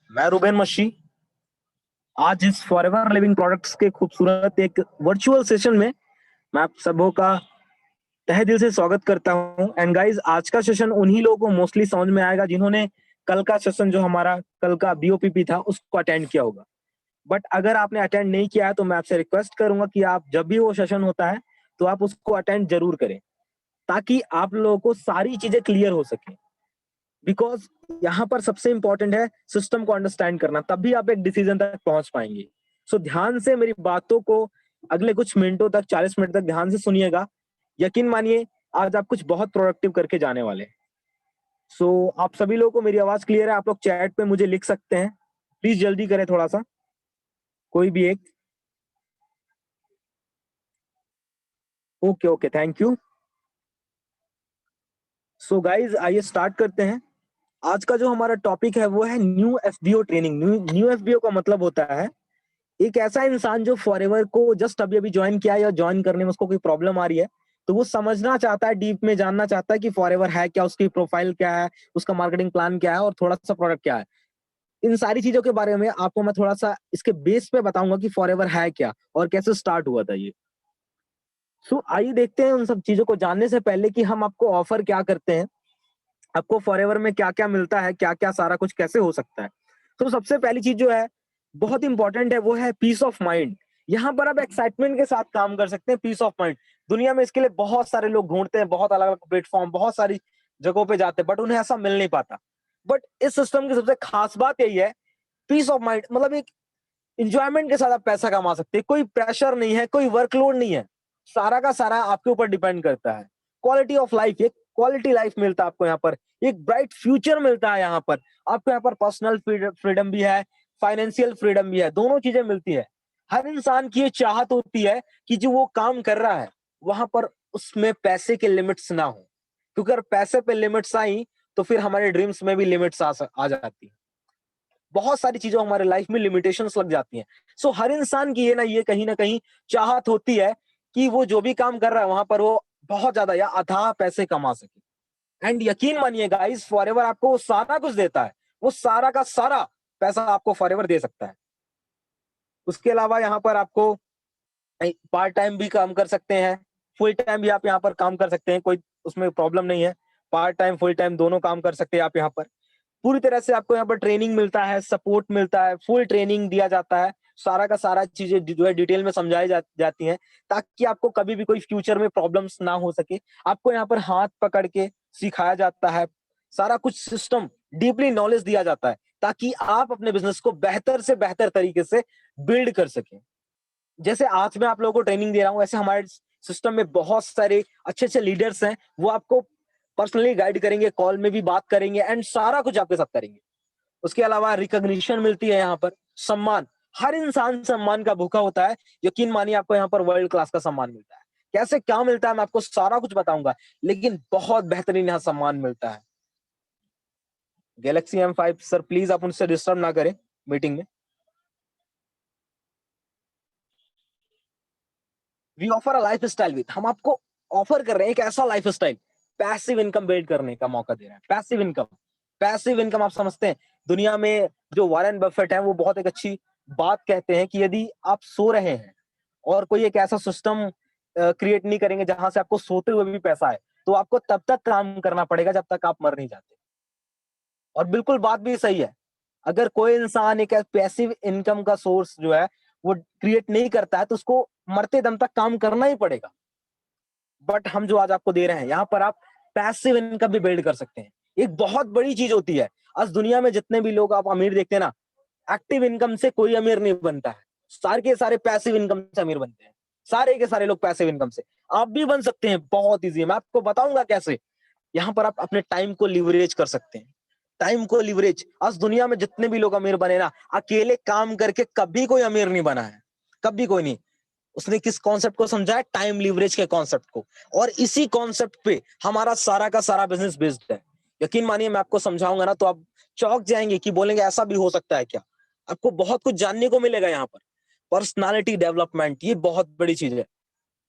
मैं रुबेन मशी आज इस फॉरएवर लिविंग प्रोडक्ट्स के खूबसूरत एक वर्चुअल सेशन में मैं आप सबों का तहे दिल से स्वागत करता हूं। एंड गाइस, आज का सेशन उन्हीं लोगों को मोस्टली समझ में आएगा जिन्होंने कल का सेशन जो हमारा कल का बीओपीपी था उसको अटेंड किया होगा। बट अगर आपने अटेंड नहीं किया है तो मैं आपसे रिक्वेस्ट करूंगा कि आप जब भी वो सेशन होता है तो आप उसको अटेंड जरूर करें, ताकि आप लोगों को सारी चीजें क्लियर हो सके। बिकॉज यहाँ पर सबसे इंपॉर्टेंट है सिस्टम को अंडरस्टैंड करना, तभी आप एक डिसीजन तक पहुंच पाएंगे। सो ध्यान से मेरी बातों को अगले कुछ मिनटों तक, 40 मिनट तक ध्यान से सुनिएगा। यकीन मानिए, आज आप कुछ बहुत प्रोडक्टिव करके जाने वाले हैं। सो आप सभी लोगों को मेरी आवाज क्लियर है? आप लोग चैट पे मुझे लिख सकते हैं, प्लीज जल्दी करें थोड़ा सा, कोई भी एक। Okay okay, thank you. So guys, आइए स्टार्ट करते हैं। आज का जो हमारा टॉपिक है वो है new FBO training. New FBO का मतलब होता है एक ऐसा इंसान जो फॉरएवर को जस्ट अभी अभी ज्वाइन किया है या ज्वाइन करने में उसको कोई प्रॉब्लम आ रही है, तो वो समझना चाहता है, डीप में जानना चाहता है कि फॉरएवर है क्या, उसकी प्रोफाइल क्या है, उसका मार्केटिंग प्लान क्या है और थोड़ा सा प्रोडक्ट क्या है। इन सारी चीजों के बारे में आपको मैं थोड़ा सा इसके बेस पे बताऊंगा कि फॉरएवर है क्या और कैसे स्टार्ट हुआ था ये। सो आइए देखते हैं उन सब चीजों को जानने से पहले कि हम आपको ऑफर क्या करते हैं, आपको फॉरएवर में क्या क्या मिलता है, क्या क्या सारा कुछ कैसे हो सकता है। तो सबसे पहली चीज जो है बहुत इंपॉर्टेंट है वो है पीस ऑफ माइंड। यहाँ पर आप एक्साइटमेंट के साथ काम कर सकते हैं, पीस ऑफ माइंड। दुनिया में इसके लिए बहुत सारे लोग ढूंढते हैं, बहुत अलग अलग प्लेटफॉर्म, बहुत सारी जगहों पे जाते हैं, बट उन्हें ऐसा मिल नहीं पाता। बट इस सिस्टम की सबसे खास बात यही है, पीस ऑफ माइंड मतलब एक इंजॉयमेंट के साथ आप पैसा कमा सकते हैं। कोई प्रेशर नहीं है, कोई वर्कलोड नहीं है, सारा का सारा आपके ऊपर डिपेंड करता है। क्वालिटी ऑफ लाइफ, एक क्वालिटी लाइफ मिलता है आपको यहाँ पर, एक ब्राइट फ्यूचर मिलता है यहाँ पर आपको। यहाँ पर पर्सनल फ्रीडम भी है, फाइनेंशियल फ्रीडम भी है, दोनों चीजें मिलती है। हर इंसान की ये चाहत होती है कि जो वो काम कर रहा है वहां पर उसमें पैसे के लिमिट्स ना हो, क्योंकि अगर पैसे पे लिमिट्स आई तो फिर हमारे ड्रीम्स में भी लिमिट्स आ जाती है। बहुत सारी चीजों हमारे लाइफ में लिमिटेशंस लग जाती हैं। सो हर इंसान की ये कहीं ना कहीं चाहत होती है कि वो जो भी काम कर रहा है वहां पर वो बहुत ज्यादा या अथाह पैसे कमा सके। एंड यकीन मानिए गाइस, फॉरएवर आपको वो सारा कुछ देता है, वो सारा का सारा पैसा आपको फॉरएवर दे सकता है। उसके अलावा यहाँ पर आपको पार्ट टाइम भी काम कर सकते हैं, फुल टाइम भी आप यहाँ पर काम कर सकते हैं, कोई उसमें प्रॉब्लम नहीं है। पार्ट टाइम फुल टाइम दोनों काम कर सकते हैं आप यहाँ पर। पूरी तरह से आपको यहाँ पर ट्रेनिंग मिलता है, सपोर्ट मिलता है, फुल ट्रेनिंग दिया जाता है। सारा का सारा चीजें जो है डिटेल में समझाई जाती हैं, ताकि आपको कभी भी कोई फ्यूचर में प्रॉब्लम्स ना हो सके। आपको यहाँ पर हाथ पकड़ के सिखाया जाता है, सारा कुछ सिस्टम डीपली नॉलेज दिया जाता है, ताकि आप अपने बिजनेस को बेहतर से बेहतर तरीके से बिल्ड कर सकें। जैसे आज मैं आप लोगों को ट्रेनिंग दे रहा हूँ, ऐसे हमारे सिस्टम में बहुत सारे अच्छे अच्छे लीडर्स हैं, वो आपको पर्सनली गाइड करेंगे, कॉल में भी बात करेंगे एंड सारा कुछ आपके साथ करेंगे। उसके अलावा रिकॉग्निशन मिलती है यहाँ पर, सम्मान। हर इंसान सम्मान का भूखा होता है। यकीन मानिए, आपको यहाँ पर वर्ल्ड क्लास का सम्मान मिलता है। कैसे क्या मिलता है मैं आपको सारा कुछ बताऊंगा, लेकिन बहुत बेहतरीन यहाँ सम्मान मिलता है। गैलेक्सी M5 सर, प्लीज आप उनसे डिस्टर्ब ना करें मीटिंग में। We offer a lifestyle with, हम आपको ऑफर कर रहे हैं एक ऐसा lifestyle, passive income build करने का मौका दे रहे हैं। पैसिव इनकम, पैसिव इनकम आप समझते हैं? दुनिया में जो वॉरेन बफेट है वो बहुत एक अच्छी बात कहते हैं कि यदि आप सो रहे हैं और कोई एक ऐसा सिस्टम क्रिएट नहीं करेंगे जहां से आपको सोते हुए भी पैसा है, तो आपको तब तक काम करना पड़ेगा जब तक आप मर नहीं जाते। और बिल्कुल बात भी सही है। अगर कोई इंसान एक पैसिव इनकम का सोर्स जो है वो क्रिएट नहीं करता है तो उसको मरते दम तक काम करना ही पड़ेगा। बट हम जो आज आपको दे रहे हैं, यहाँ पर आप पैसिव इनकम भी बिल्ड कर सकते हैं। एक बहुत बड़ी चीज होती है, आज दुनिया में जितने भी लोग आप अमीर देखते हैं ना, एक्टिव इनकम से कोई अमीर नहीं बनता है, सारे के सारे पैसिव इनकम से अमीर बनते हैं। सारे के सारे लोग पैसिव इनकम से। आप भी बन सकते हैं, बहुत इजी है, मैं आपको बताऊंगा कैसे। यहाँ पर आप अपने टाइम को लिवरेज कर सकते हैं। टाइम को लिवरेज, आज दुनिया में जितने भी लोग अमीर बने ना, अकेले काम करके कभी कोई अमीर नहीं बना है, कभी कोई नहीं। उसने किस कॉन्सेप्ट को समझा है? टाइम लिवरेज के कॉन्सेप्ट को। और इसी कॉन्सेप्ट पे हमारा सारा का सारा बिजनेस बेस्ड है। यकीन मानिए, मैं आपको समझाऊंगा ना तो आप चौंक जाएंगे कि बोलेंगे ऐसा भी हो सकता है क्या। आपको बहुत कुछ जानने को मिलेगा यहाँ पर। पर्सनालिटी डेवलपमेंट, ये बहुत बड़ी चीज है।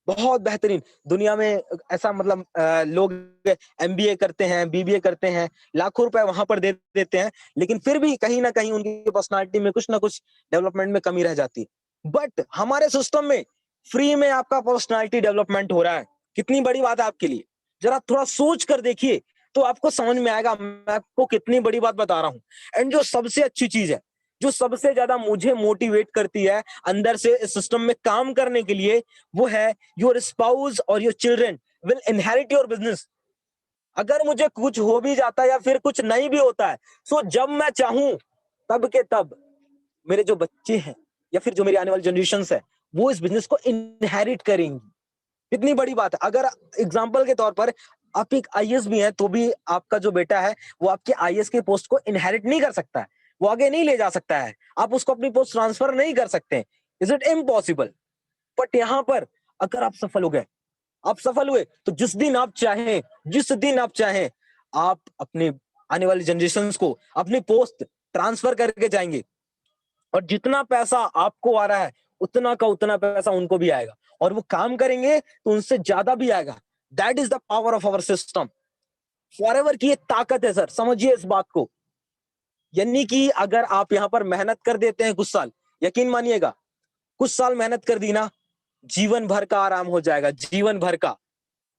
बहुत बेहतरीन दुनिया में ऐसा मतलब लोग एमबीए करते हैं, बीबीए करते हैं, लाखों रुपए वहां पर दे देते हैं, लेकिन फिर भी कहीं ना कहीं उनकी पर्सनालिटी में कुछ ना कुछ डेवलपमेंट में कमी रह जाती है। बट हमारे सिस्टम में फ्री में आपका पर्सनालिटी डेवलपमेंट हो रहा है। कितनी बड़ी बात है आपके लिए, जरा थोड़ा सोच कर देखिए तो आपको समझ में आएगा मैं आपको कितनी बड़ी बात बता रहा हूँ। एंड जो सबसे अच्छी चीज है, जो सबसे ज्यादा मुझे मोटिवेट करती है अंदर से इस सिस्टम में काम करने के लिए, वो है योर स्पाउस और your children will inherit your business. अगर मुझे कुछ हो भी जाता है या फिर कुछ नहीं भी होता है, सो जब मैं चाहूं तब के तब मेरे जो बच्चे हैं या फिर जो मेरी आने वाली जनरेशन है, वो इस बिजनेस को इनहेरिट करेंगी। कितनी बड़ी बात है। अगर एग्जाम्पल के तौर पर आप एक आईएएस भी हैं तो भी आपका जो बेटा है वो आपके आईएएस के पोस्ट को इनहेरिट नहीं कर सकता है, वो आगे नहीं ले जा सकता है, आप उसको अपनी पोस्ट ट्रांसफर नहीं कर सकते। Is it impossible? बट यहां पर अगर आप सफल हो गए, आप सफल हुए, तो जिस दिन आप चाहें आप अपने आने वाली जनरेशन को अपनी पोस्ट ट्रांसफर करके जाएंगे, और जितना पैसा आपको आ रहा है उतना का उतना पैसा उनको भी आएगा, और वो काम करेंगे तो उनसे ज्यादा भी आएगा। That is the power of our system. Forever की ये ताकत है सर, समझिए इस बात को। यानी कि अगर आप यहां पर मेहनत कर देते हैं कुछ साल, यकीन मानिएगा कुछ साल मेहनत कर दी ना, जीवन भर का आराम हो जाएगा, जीवन भर का।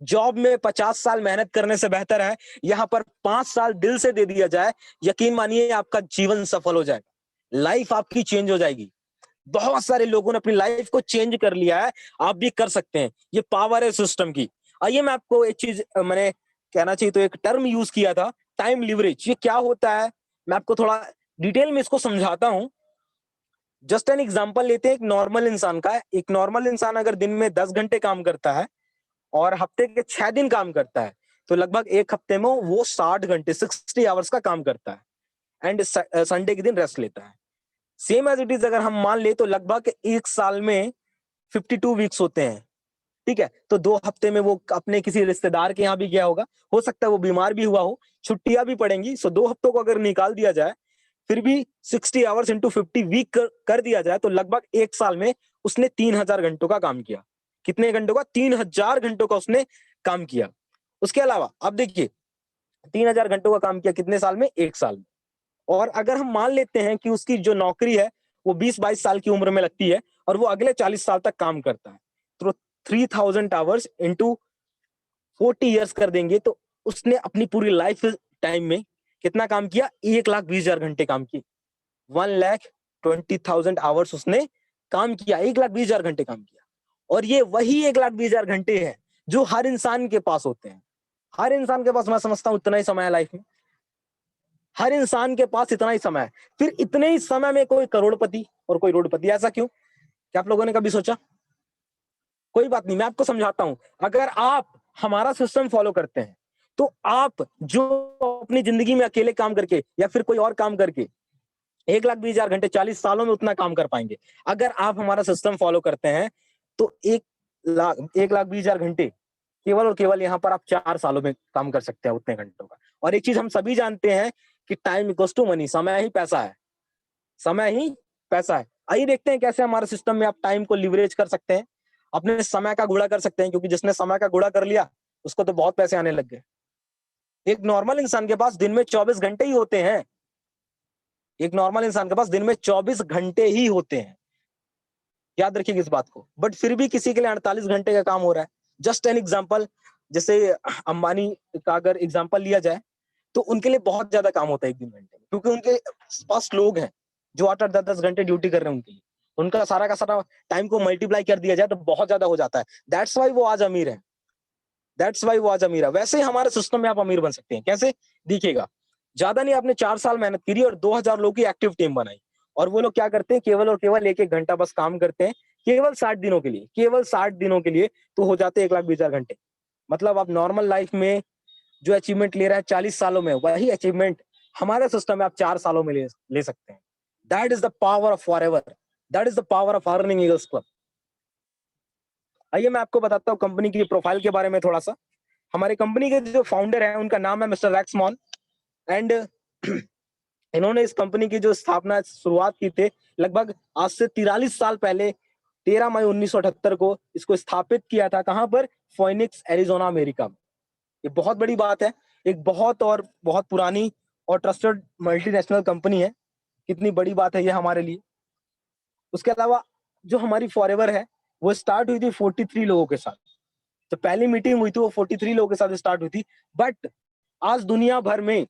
जॉब में 50 साल मेहनत करने से बेहतर है यहां पर 5 साल दिल से दे दिया जाए, यकीन मानिए आपका जीवन सफल हो जाएगा, लाइफ आपकी चेंज हो जाएगी। बहुत सारे लोगों ने अपनी लाइफ को चेंज कर लिया है, आप भी कर सकते हैं। ये पावर है सिस्टम की। आइए मैं आपको एक चीज मैंने कहना चाहिए तो एक टर्म यूज किया था, टाइम लिवरेज। ये क्या होता है मैं आपको थोड़ा डिटेल में इसको समझाता हूं। जस्ट एन एग्जांपल लेते हैं एक नॉर्मल इंसान का। एक नॉर्मल इंसान अगर दिन में 10 घंटे काम करता है और हफ्ते के 6 दिन काम करता है, तो लगभग एक हफ्ते में वो 60 घंटे 60 आवर्स का काम करता है, एंड संडे के दिन रेस्ट लेता है। सेम एज इट इज अगर हम मान ले तो लगभग एक साल में 52 वीक्स होते हैं। ठीक है, तो 2 हफ्ते में वो अपने किसी रिश्तेदार के यहाँ भी गया होगा, हो सकता है वो बीमार भी हुआ हो, छुट्टियां भी पड़ेंगी। सो 2 हफ्तों को अगर निकाल दिया जाए, फिर भी 60 आवर्स इंटू 50 वीक कर दिया जाए, तो लगभग एक साल में उसने 3,000 घंटों का काम किया। कितने घंटों का? 3,000 घंटों का उसने काम किया। उसके अलावा अब देखिए, 3,000 घंटों का काम किया कितने साल में? एक साल में। और अगर हम मान लेते हैं कि उसकी जो नौकरी है वो 20-22 साल की उम्र में लगती है और वो अगले 40 साल तक काम करता है, तो 3,000 आवर्स इंटू 40 ईयर्स कर देंगे, तो उसने अपनी पूरी लाइफ टाइम में कितना काम किया? 1,20,000 घंटे काम किए। 1,20,000 आवर्स उसने काम किया, 1,20,000 घंटे काम किया। और ये वही 1,20,000 घंटे हैं जो हर इंसान के पास होते हैं। हर इंसान के पास मैं समझता हूं इतना ही समय है लाइफ में, हर इंसान के पास इतना ही समय है। फिर इतने ही समय में कोई करोड़पति और कोई रोडपति, ऐसा क्यों? क्या आप लोगों ने कभी सोचा? कोई बात नहीं, मैं आपको समझाता हूं। अगर आप हमारा सिस्टम फॉलो करते हैं तो आप जो अपनी जिंदगी में अकेले काम करके या फिर कोई और काम करके 1,20,000 घंटे 40 सालों में उतना काम कर पाएंगे। अगर आप हमारा सिस्टम फॉलो करते हैं तो 1,20,000 घंटे केवल और केवल यहाँ पर आप 4 सालों में काम कर सकते हैं उतने घंटों का। और एक चीज हम सभी जानते हैं कि टाइम इक्वल्स टू मनी, समय ही पैसा है, समय ही पैसा है। आइए देखते हैं कैसे हमारे सिस्टम में आप टाइम को लिवरेज कर सकते हैं, अपने समय का गुणा कर सकते हैं, क्योंकि जिसने समय का गुणा कर लिया उसको तो बहुत पैसे आने लग गए। एक नॉर्मल इंसान के पास दिन में 24 घंटे ही होते हैं। एक नॉर्मल इंसान के पास दिन में 24 घंटे ही होते हैं, याद रखिएगा इस बात को। बट फिर भी किसी के लिए 48 घंटे का काम हो रहा है। जस्ट एन एग्जाम्पल, जैसे अंबानी का अगर एग्जाम्पल लिया जाए तो उनके लिए बहुत ज्यादा काम होता है एक दिन घंटे में, क्योंकि उनके पास लोग हैं जो 8-8 10-10 घंटे ड्यूटी कर रहे हैं उनके लिए। उनका सारा का सारा टाइम को मल्टीप्लाई कर दिया जाए तो बहुत ज्यादा हो जाता है। दैट्स वाई वो आज अमीर है, दैट्स वाई वो आज अमीर है। वैसे ही हमारे सिस्टम में आप अमीर बन सकते हैं। कैसे? देखिएगा, ज्यादा नहीं, आपने 4 साल मेहनत करी और 2,000 लोगों की एक्टिव टीम बनाई, और वो लोग क्या करते हैं? केवल और केवल 1-1 घंटा बस काम करते हैं, केवल 60 दिनों के लिए, केवल 60 दिनों के लिए, तो हो जाते हैं 1,20,000 घंटे। मतलब आप नॉर्मल लाइफ में जो अचीवमेंट ले रहा है 40 सालों में, वही अचीवमेंट हमारे सिस्टम में आप 4 सालों में ले सकते हैं। That is the power of forever, that is the power of earning eagles club. आइए मैं आपको बताता हूँ कंपनी की प्रोफाइल के बारे में थोड़ा सा। हमारी कंपनी के जो फाउंडर है उनका नाम है मिस्टर रैक्स मॉन, एंड इन्होंने इस कंपनी की जो स्थापना शुरुआत की थी लगभग आज से 43 साल पहले 13 मई 1978 को इसको स्थापित किया था। कहां पर? फोनिक्स, एरिजोना, अमेरिका में। ये बहुत बड़ी बात है। एक बहुत पुरानी और ट्रस्टेड मल्टीनेशनल कंपनी है। कितनी बड़ी बात है ये हमारे लिए। उसके अलावा जो हमारी फॉरएवर है वो स्टार्ट हुई थी 43 लोगों के साथ। तो पहली मीटिंग हुई थी वो 43 लोगों के साथ स्टार्ट हुई थी। बट आज दुनिया भर में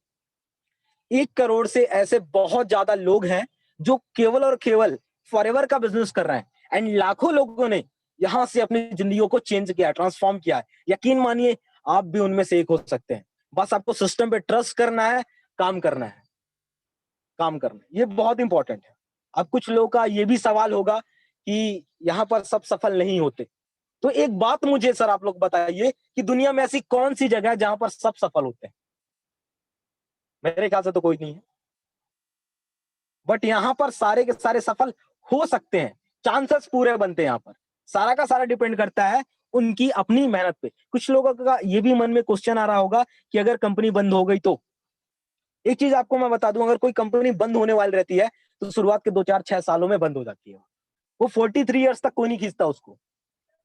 1 करोड़ से ऐसे बहुत ज्यादा लोग हैं जो केवल और केवल फॉरएवर का बिजनेस कर रहे हैं। एंड लाखों लोगों ने यहां से अपनी जिंदगियों को चेंज किया, ट्रांसफॉर्म किया है। यकीन मानिए आप भी उनमें से एक हो सकते हैं। बस आपको सिस्टम पे ट्रस्ट करना है, काम करना है, काम करना है। ये बहुत इंपॉर्टेंट है। अब कुछ लोगों का ये भी सवाल होगा कि यहाँ पर सब सफल नहीं होते। तो एक बात मुझे सर आप लोग बताइए कि दुनिया में ऐसी कौन सी जगह है जहां पर सब सफल होते हैं? मेरे ख्याल से तो कोई नहीं है। बट यहाँ पर सारे के सारे सफल हो सकते हैं, चांसेस पूरे बनते हैं। यहाँ पर सारा का सारा डिपेंड करता है उनकी अपनी मेहनत पे। कुछ लोगों का ये भी मन में क्वेश्चन आ रहा होगा कि अगर कंपनी बंद हो गई तो। एक चीज आपको मैं बता दूं, अगर कोई कंपनी बंद होने वाली रहती है तो शुरुआत के 2 4 6 सालों में बंद हो जाती है। वो 43 ईयर्स तक कोई नहीं खींचता उसको।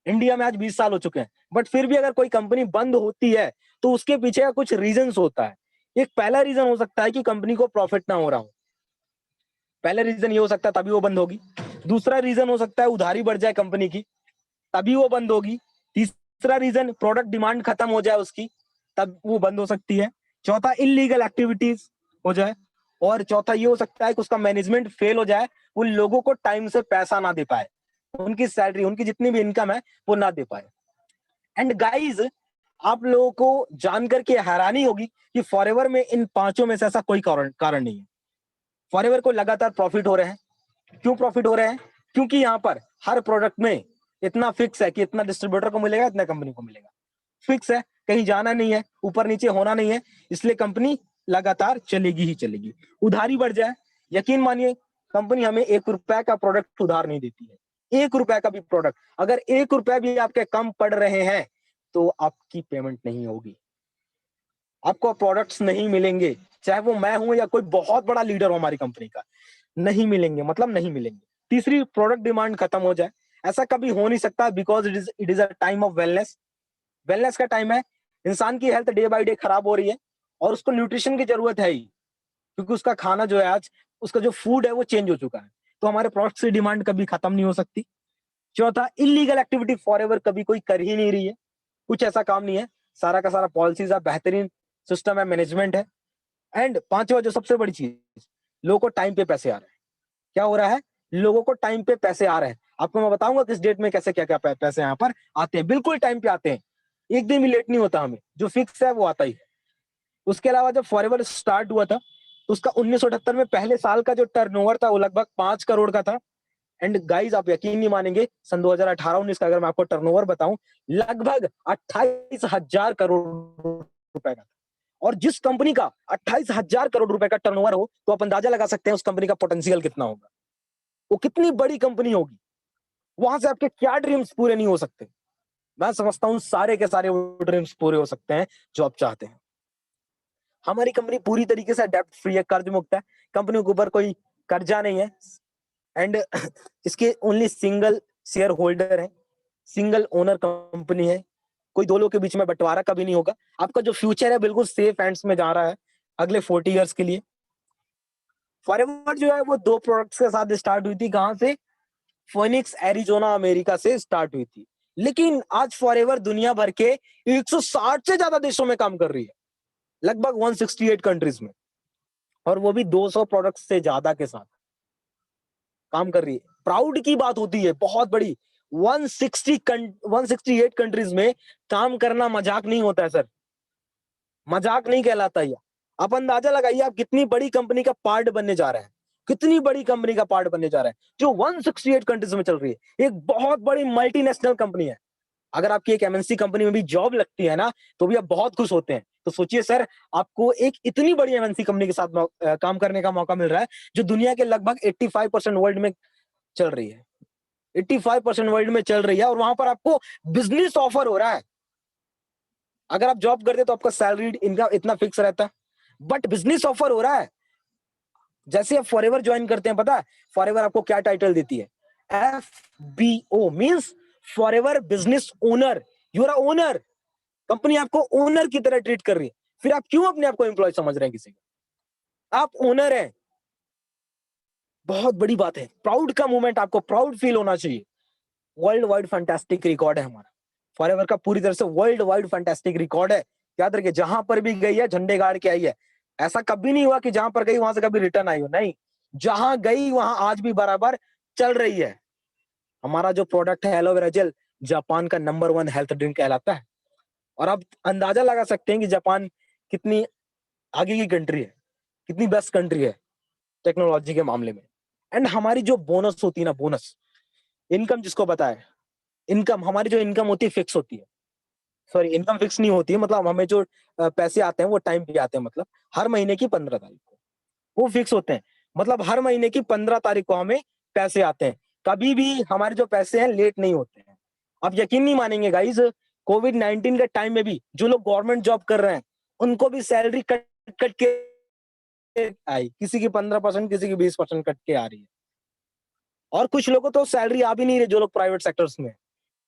इंडिया में आज 20 साल हो चुके हैं, बट फिर भी अगर कोई कंपनी बंद होती है तो उसके पीछे का कुछ रीजंस होता है। एक पहला रीजन हो सकता है कि कंपनी को प्रॉफिट ना हो रहा हो। पहला रीजन ये हो सकता है, तभी वो बंद होगी। दूसरा रीजन हो सकता है उधारी बढ़ जाए कंपनी की, तभी वो बंद होगी। तीसरा रीजन प्रोडक्ट डिमांड खत्म हो जाए उसकी, तब वो बंद हो सकती है। चौथा इलीगल एक्टिविटीज हो जाए। और चौथा ये हो सकता है कि उसका मैनेजमेंट फेल हो जाए, उन लोगों को टाइम से पैसा ना दे पाए, उनकी सैलरी, उनकी जितनी भी इनकम है वो ना दे पाए। एंड गाइज, आप लोगों को जानकर के हैरानी होगी कि फॉरएवर में इन पांचों में से ऐसा कोई कारण नहीं है। फॉरएवर को लगातार प्रॉफिट हो रहे हैं। क्यों प्रॉफिट हो रहे हैं? क्योंकि यहाँ पर हर प्रोडक्ट में इतना फिक्स है कि इतना डिस्ट्रीब्यूटर को मिलेगा, इतना कंपनी को मिलेगा। फिक्स है, कहीं जाना नहीं है, ऊपर नीचे होना नहीं है, इसलिए कंपनी लगातार चलेगी ही चलेगी। उधारी बढ़ जाए, यकीन मानिए कंपनी हमें 1 रुपए का प्रोडक्ट उधार नहीं देती है। 1 रुपए का भी प्रोडक्ट, अगर 1 रुपए भी आपके कम पड़ रहे हैं तो आपकी पेमेंट नहीं होगी, आपको प्रोडक्ट्स नहीं मिलेंगे। चाहे वो मैं हूं या कोई बहुत बड़ा लीडर हो हमारी कंपनी का, नहीं मिलेंगे, मतलब नहीं मिलेंगे। तीसरी, प्रोडक्ट डिमांड खत्म हो जाए। ऐसा कभी हो नहीं सकता, because it is a time of wellness. Wellness का टाइम है। इंसान की हेल्थ डे बाय डे खराब हो रही है और उसको न्यूट्रिशन की जरूरत है ही, क्योंकि उसका खाना जो है आज, उसका जो फूड है वो चेंज हो चुका है। तो हमारे प्रोडक्ट की डिमांड कभी खत्म नहीं हो सकती। चौथा, इलीगल एक्टिविटी फॉरएवर कभी कोई कर ही नहीं रही है, कुछ ऐसा काम नहीं है। सारा का सारा पॉलिसीज है, बेहतरीन सिस्टम है, मैनेजमेंट है। एंड पांचवा जो सबसे बड़ी चीज, लोगों को टाइम पे पैसे आ रहे हैं। क्या हो रहा है? लोगों को टाइम पे पैसे आ रहे हैं। आपको मैं बताऊंगा किस डेट में कैसे क्या क्या पैसे यहाँ पर आते हैं। बिल्कुल टाइम पे आते हैं, एक दिन भी लेट नहीं होता, हमें जो फिक्स है वो आता ही है। उसके अलावा जब फॉरएवर स्टार्ट हुआ था तो उसका 1978 में पहले साल का जो टर्नओवर था वो लगभग 5 करोड़ का था। एंड गाइस, आप यकीन नहीं मानेंगे, सन 2018-19 का अगर मैं आपको टर्नओवर बताऊं, लगभग 28,000 करोड़ रुपए का। और जिस कंपनी का 28,000 करोड़ रुपए का टर्नओवर हो, तो आप अंदाजा लगा सकते हैं उस कंपनी का पोटेंशियल कितना होगा, वो कितनी बड़ी कंपनी होगी। वहां से आपके क्या ड्रीम्स पूरे नहीं हो सकते? मैं समझता हूं सारे के सारे वो ड्रीम्स पूरे हो सकते हैं जो आप चाहते हैं। हमारी कंपनी पूरी तरीके से डेब्ट फ्री है, कर्ज मुक्त है। कंपनी के ऊपर कोई कर्जा नहीं है। एंड इसके ओनली सिंगल शेयर होल्डर है, सिंगल ओनर कंपनी है। कोई दो लोगों के बीच में बंटवारा कभी नहीं होगा। आपका जो फ्यूचर है बिल्कुल सेफ हैंड्स में जा रहा है अगले 40 इयर्स के लिए। फॉरएवर जो है वो 2 प्रोडक्ट्स के साथ स्टार्ट हुई थी। कहां से? फोनिक्स, एरिजोना, अमेरिका से स्टार्ट हुई थी। लेकिन आज फॉरएवर दुनिया भर के 160 से ज्यादा देशों में काम कर रही है, लगभग 168 कंट्रीज में, और वो भी 200 प्रोडक्ट्स से ज्यादा के साथ काम कर रही है। प्राउड की बात होती है, बहुत बड़ी। 168 कंट्रीज में काम करना मजाक नहीं होता है सर, मजाक नहीं कहलाता ये। आप अंदाजा लगाइए आप कितनी बड़ी कंपनी का पार्ट बनने जा रहे हैं, कितनी बड़ी कंपनी का पार्ट बनने जा रहा है जो 168 कंट्रीज में चल रही है। एक बहुत बड़ी मल्टीनेशनल कंपनी है। अगर आपकी एक एमएनसी कंपनी में भी जॉब लगती है ना, तो भी आप बहुत खुश होते हैं। तो सोचिए सर, आपको एक इतनी बड़ी एमएनसी कंपनी के साथ काम करने का मौका मिल रहा है जो दुनिया के लगभग 85% वर्ल्ड में चल रही है। 85% वर्ल्ड में चल रही है, और वहां पर आपको बिजनेस ऑफर हो रहा है। अगर आप जॉब करते तो आपका सैलरी इनका इतना फिक्स रहता है, बट बिजनेस ऑफर हो रहा है। जैसे आप फॉरएवर ज्वाइन करते हैं, पता है फॉरएवर आपको क्या टाइटल देती है? FBO means forever business owner. You are owner, company आपको ओनर की तरह ट्रीट कर रही है, फिर आप क्यों अपने आप को एम्प्लॉय समझ रहे हैं किसी का? आप ओनर हैं। बहुत बड़ी बात है, प्राउड का मोमेंट, आपको प्राउड फील होना चाहिए। वर्ल्ड वाइड फैंटास्टिक रिकॉर्ड है हमारा फॉरएवर का, पूरी तरह से वर्ल्ड वाइड फैंटास्टिक रिकॉर्ड है। याद रखिए, जहां पर भी गई है झंडे गाड़ के आई है। ऐसा कभी नहीं हुआ कि जहां पर गई वहां से कभी रिटर्न आई हो, नहीं, जहां गई वहां आज भी बराबर चल रही है। हमारा जो प्रोडक्ट है एलोवेरा जेल, जापान का नंबर 1 हेल्थ ड्रिंक कहलाता है। और आप अंदाजा लगा सकते हैं कि जापान कितनी आगे की कंट्री है, कितनी बेस्ट कंट्री है टेक्नोलॉजी के मामले में। एंड हमारी जो बोनस होती है ना, बोनस इनकम जिसको पता है, इनकम हमारी जो इनकम होती है फिक्स होती है। सॉरी, इनकम फिक्स नहीं होती है, मतलब हमें जो पैसे आते हैं वो टाइम पे आते हैं, मतलब हर महीने की 15 तारीख को वो फिक्स होते हैं। मतलब हर महीने की 15 तारीख को हमें पैसे आते हैं, कभी भी हमारे जो पैसे हैं लेट नहीं होते हैं। आप यकीन नहीं मानेंगे गाइस, कोविड-19 के टाइम में भी जो लोग गवर्नमेंट जॉब कर रहे हैं उनको भी सैलरी कट कट के आई, किसी की 15%, किसी की 20% कट के आ रही है। और कुछ लोगों तो सैलरी आ भी नहीं रही, जो लोग प्राइवेट सेक्टर्स में हैं।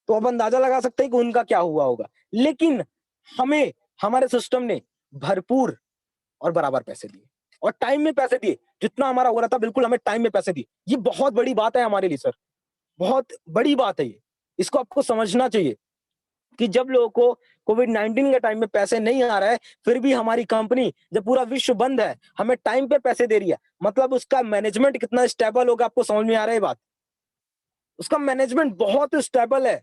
तो अब अंदाजा लगा सकते हैं कि उनका क्या हुआ होगा। लेकिन हमें हमारे सिस्टम ने भरपूर और बराबर पैसे दिए और टाइम में पैसे दिए, जितना हमारा हो रहा था बिल्कुल हमें टाइम में पैसे दिए। ये बहुत बड़ी बात है हमारे लिए सर, बहुत बड़ी बात है ये। इसको आपको समझना चाहिए कि जब लोगों को कोविड-19 के टाइम में पैसे नहीं आ रहा है, फिर भी हमारी कंपनी जब पूरा विश्व बंद है हमें टाइम पे पैसे दे रही है, मतलब उसका मैनेजमेंट कितना स्टेबल होगा। आपको समझ में आ रहा है ये बात? उसका मैनेजमेंट बहुत स्टेबल है।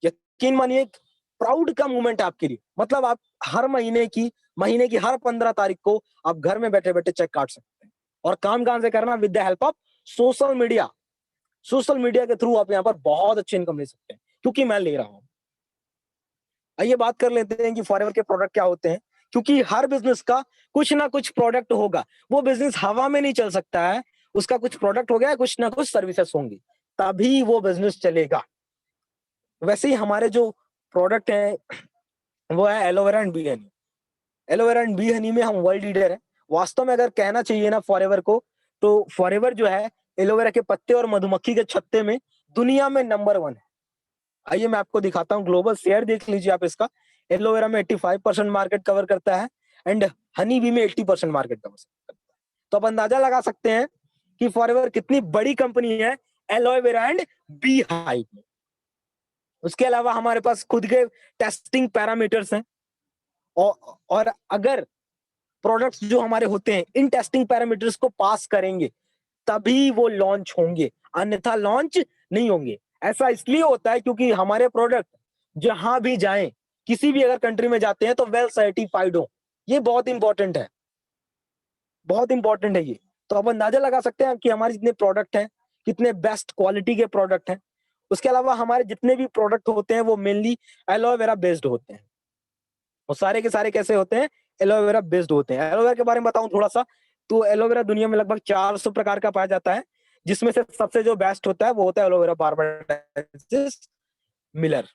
यकीन मानिए, प्राउड का मोमेंट है आपके लिए। मतलब आप हर महीने की हर 15 तारीख को आप घर में बैठे बैठे चेक काट सकते हैं। और काम कहां से करना? With the help of social media. Social media के थ्रू आप यहाँ पर बहुत अच्छी इनकम ले सकते हैं, क्योंकि मैं ले रहा हूं। आइए बात कर लेते हैं कि फॉरएवर के प्रोडक्ट क्या होते हैं। क्योंकि हर बिजनेस का कुछ ना कुछ प्रोडक्ट होगा, वो बिजनेस हवा में नहीं चल सकता है। उसका कुछ प्रोडक्ट हो गया, कुछ ना कुछ सर्विसेज होंगी, तभी वो बिजनेस चलेगा। वैसे ही हमारे जो प्रोडक्ट है वो है aloe vera and B Honey. Aloe vera and B Honey में हम वर्ल्ड लीडर है। वास्तव में अगर कहना चाहिए ना फॉरएवर को, तो फॉरएवर जो है एलोवेरा के पत्ते और मधुमक्खी के छत्ते में दुनिया में नंबर 1 है। आइए मैं आपको दिखाता हूँ, ग्लोबल शेयर देख लीजिए आप इसका। एलोवेरा में 85% मार्केट कवर करता है एंड हनी बी में 80% मार्केट कवर करता है। तो आप अंदाजा लगा सकते हैं कि फॉरएवर कितनी बड़ी कंपनी है एलोवेरा एंड बी हाइव में। उसके अलावा हमारे पास खुद के टेस्टिंग पैरामीटर्स हैं और अगर प्रोडक्ट्स जो हमारे होते हैं इन टेस्टिंग पैरामीटर्स को पास करेंगे तभी वो लॉन्च होंगे, अन्यथा लॉन्च नहीं होंगे। ऐसा इसलिए होता है क्योंकि हमारे प्रोडक्ट जहां भी जाएं, किसी भी अगर कंट्री में जाते हैं तो वेल सर्टिफाइड हो। ये बहुत इंपॉर्टेंट है, बहुत इंपॉर्टेंट है ये। तो आप अंदाजा लगा सकते हैं कि हमारे जितने प्रोडक्ट हैं कितने बेस्ट क्वालिटी के प्रोडक्ट हैं। उसके अलावा हमारे जितने भी प्रोडक्ट होते हैं वो मेनली एलोवेरा बेस्ड होते हैं। वो सारे के सारे कैसे होते हैं? एलोवेरा बेस्ड होते हैं। एलोवेरा के बारे में बताऊं थोड़ा सा, तो एलोवेरा दुनिया में लगभग 400 प्रकार का पाया जाता है, जिसमें से सबसे जो बेस्ट होता है वो होता है एलोवेरा बारबडेंसिस मिलर।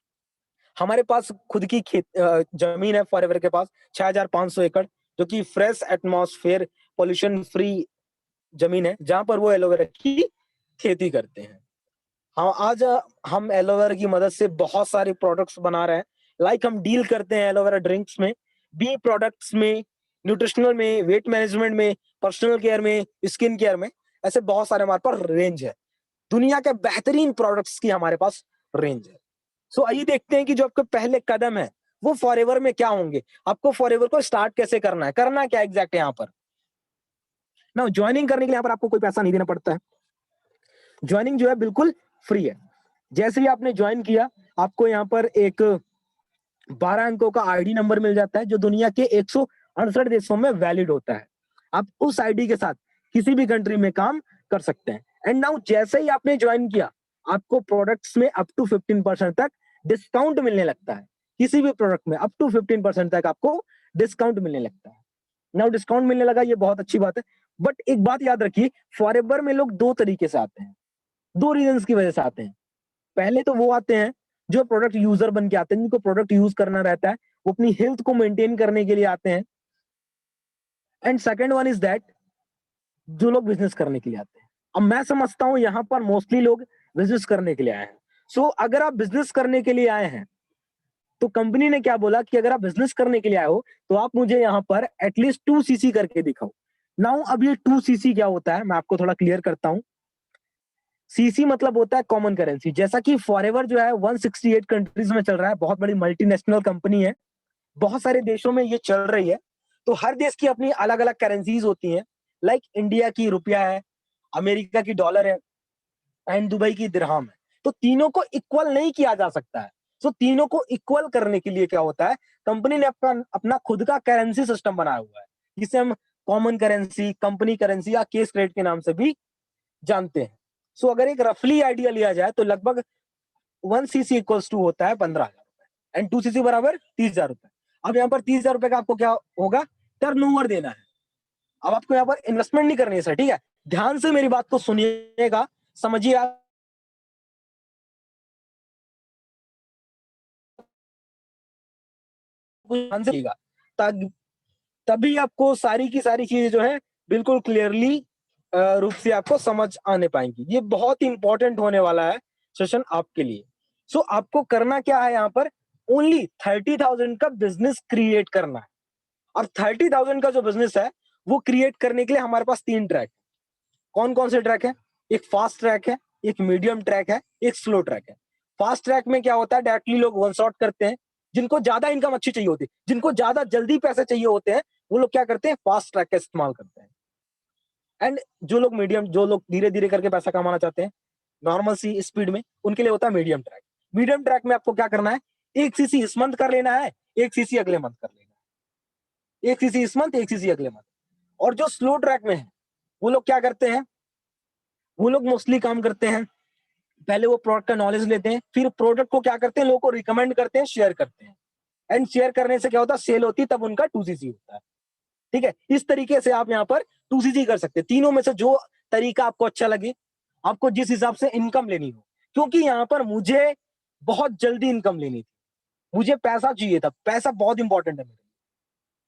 हमारे पास खुद की जमीन है फॉरएवर के पास 6500 एकड़, जो कि फ्रेश एटमॉस्फेयर पोल्यूशन फ्री जमीन है, जहां पर वो एलोवेरा की खेती करते हैं। हाँ, आज हम एलोवेरा की मदद से बहुत सारे प्रोडक्ट्स बना रहे हैं। लाइक हम डील करते हैं एलोवेरा ड्रिंक्स में, बी प्रोडक्ट्स में, न्यूट्रिशनल में, वेट मैनेजमेंट में, पर्सनल केयर में, स्किन केयर में। ऐसे बहुत सारे हमारे पास रेंज है। दुनिया के बेहतरीन प्रोडक्ट्स की हमारे पास रेंज है। सो आइए देखते हैं कि जो आपके पहले कदम है वो फॉरएवर में क्या होंगे। आपको फॉरएवर को स्टार्ट कैसे करना है, करना क्या एग्जैक्ट है यहाँ पर ना। ज्वाइनिंग करने के लिए यहाँ पर आपको कोई पैसा नहीं देना पड़ता है। ज्वाइनिंग जो है बिल्कुल फ्री है। जैसे ही आपने ज्वाइन किया, आपको यहाँ पर एक 12 अंकों का आईडी नंबर मिल जाता है, जो दुनिया के 168 देशों में वैलिड होता है। आप उस आईडी के साथ किसी भी कंट्री में काम कर सकते हैं। एंड नाउ जैसे ही आपने ज्वाइन किया, आपको प्रोडक्ट्स में अप टू 15% तक डिस्काउंट मिलने लगता है। किसी भी प्रोडक्ट में अप टू 15% तक आपको डिस्काउंट मिलने लगता है। नाउ डिस्काउंट मिलने लगा, ये बहुत अच्छी बात है। बट एक बात याद रखिए, फॉरएवर में लोग दो तरीके से आते हैं, दो रीजंस की वजह से आते हैं। पहले तो वो आते हैं जो प्रोडक्ट यूजर बन के आते हैं, जिनको प्रोडक्ट यूज करना रहता है, वो अपनी हेल्थ को मेंटेन करने के लिए आते हैं। And second one is that जो लोग बिजनेस करने के लिए आते हैं। अब मैं समझता हूं यहाँ पर मोस्टली लोग बिजनेस करने के लिए आए हैं। सो अगर आप बिजनेस करने के लिए आए हैं तो कंपनी ने क्या बोला कि अगर आप बिजनेस करने के लिए आए हो तो आप मुझे यहाँ पर एटलीस्ट 2 सीसी करके दिखाओ। नाउ अब ये 2 सीसी क्या होता है मैं आपको थोड़ा क्लियर करता हूँ। सीसी मतलब होता है कॉमन करेंसी। जैसा कि फॉरएवर जो है 168 कंट्रीज में चल रहा है, बहुत बड़ी मल्टीनेशनल कंपनी है, बहुत सारे देशों में ये चल रही है। तो हर देश की अपनी अलग अलग करेंसीज होती हैं। लाइक इंडिया की रुपया है, अमेरिका की डॉलर है एंड दुबई की दिरहम है। तो तीनों को इक्वल नहीं किया जा सकता है। तो तीनों को इक्वल करने के लिए क्या होता है, कंपनी ने अपना अपना खुद का करेंसी सिस्टम बनाया हुआ है, जिसे हम कॉमन करेंसी, कंपनी करेंसी या केस क्रेडिट के नाम से भी जानते हैं। सो अगर एक रफली आइडिया लिया जाए तो लगभग 1 सीसी इक्वल्स टू होता है 15,000 एंड 2 सीसी बराबर 30,000 रुपए। अब यहाँ पर 30,000 रुपए का आपको क्या होगा, टर्नओवर देना है। अब आपको यहाँ पर इन्वेस्टमेंट नहीं करनी है सर, ठीक है। ध्यान से मेरी बात को सुनिएगा, समझिए आप ध्यान से ताकि तभी आपको सारी की सारी चीजें जो है बिल्कुल क्लियरली रूप से आपको समझ आने पाएंगी। ये बहुत इंपॉर्टेंट होने वाला है सेशन आपके लिए। सो आपको करना क्या है, यहाँ पर ओनली 30,000 का बिजनेस क्रिएट करना है। और 30,000 का जो बिजनेस है वो क्रिएट करने के लिए हमारे पास 3 ट्रैक। कौन कौन से ट्रैक है, एक फास्ट ट्रैक है, एक मीडियम ट्रैक है, एक स्लो ट्रैक है। फास्ट ट्रैक में क्या होता है, डायरेक्टली लोग वन शॉट करते हैं। जिनको ज्यादा इनकम अच्छी चाहिए होती है, जिनको ज्यादा जल्दी पैसे चाहिए होते हैं, वो लोग क्या करते हैं, फास्ट ट्रैक का इस्तेमाल करते हैं। एंड जो लोग धीरे धीरे करके पैसा कमाना चाहते हैं नॉर्मल सी स्पीड में, उनके लिए होता है मीडियम ट्रैक। मीडियम ट्रैक में आपको क्या करना है, 1 सीसी इस मंथ कर लेना है, 1 सीसी अगले मंथ कर लेना है, 1 सीसी इस मंथ, 1 सीसी अगले मंथ। और जो स्लो ट्रैक में है वो लोग क्या करते हैं, वो लोग मोस्टली काम करते हैं, पहले वो प्रोडक्ट का नॉलेज लेते हैं, फिर प्रोडक्ट को क्या करते हैं, लोगों को रिकमेंड करते हैं, शेयर करते हैं। एंड शेयर करने से क्या होता है, सेल होती है, तब उनका 2 सीसी होता है। ठीक है, इस तरीके से आप यहाँ पर 2 सीसी कर सकते हैं। तीनों में से जो तरीका आपको अच्छा लगे, आपको जिस हिसाब से इनकम लेनी हो। क्योंकि यहाँ पर मुझे बहुत जल्दी इनकम लेनी थी, मुझे पैसा चाहिए था, पैसा बहुत इंपॉर्टेंट है मेरे लिए।